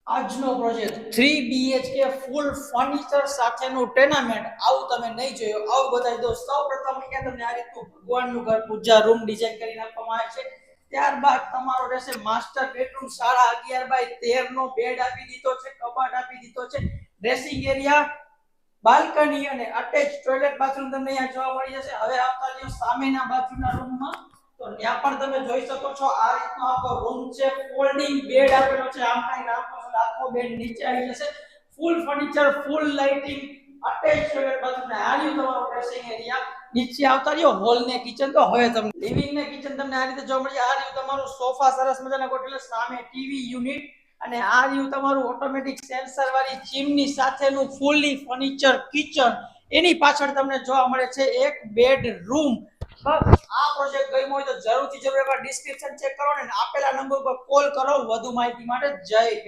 આજનો project 3 BHK ફૂલ furniture સાથેનું tenement આવું તમે નહીં જોયો. આવું બતાવી દો. સૌપ્રથમ અહીંયા તમને આ રીતનું ભગવાનનું ઘર પૂજા રૂમ ડિઝાઇન કરીને આપવામાં આવે છે. ત્યારબાદ તમારો રહેશે માસ્ટર બેડરૂમ 11.5 નો બેડ આપી દીધો છે, કબાટ આપી દીધો છે, ડ્રેસિંગ એરિયા, બાલ્કની અને અટેચ ટોયલેટ બાથરૂમ તમને અહીંયા જોવા મળી જશે. હવે આવતા રહ્યો સામેના બાજુના રૂમમાં, તો ત્યાં પણ તમે જોઈ શકો છો આ રીતનો આખો રૂમ છે. ફોલ્ડિંગ બેડ આપેલો છે, આમ કઈ નાખો છો આખો બેડ નીચે આવી જશે. ફૂલ ફર્નિચર, ફૂલ લાઇટિંગ, અટેચ ટોયલેટ બાથરૂમ ને આર્યું તમારો ડ્રેસિંગ એરિયા. નીચે આવતા રહ્યો હોલ ને કિચન. તો હવે તમને લિવિંગ ને કિચન તમને આ રીતે જોવા મળી. આ રહ્યું તમારું સોફા સરસ મજાના ગોઠવેલા, સામે ટીવી યુનિટ અને આ રહ્યું તમારું ઓટોમેટિક સેન્સર વાળી ચીમની સાથેનું ફૂલી ફર્નિચર કિચન. એની પાછળ તમને જોવા મળે છે એક બેડરૂમ. આ પ્રોજેક્ટ ગમ્યો હોય તો જરૂરથી એકવાર ડિસ્ક્રિપ્શન ચેક કરો અને આપેલા નંબર પર કોલ કરો વધુ માહિતી માટે. જય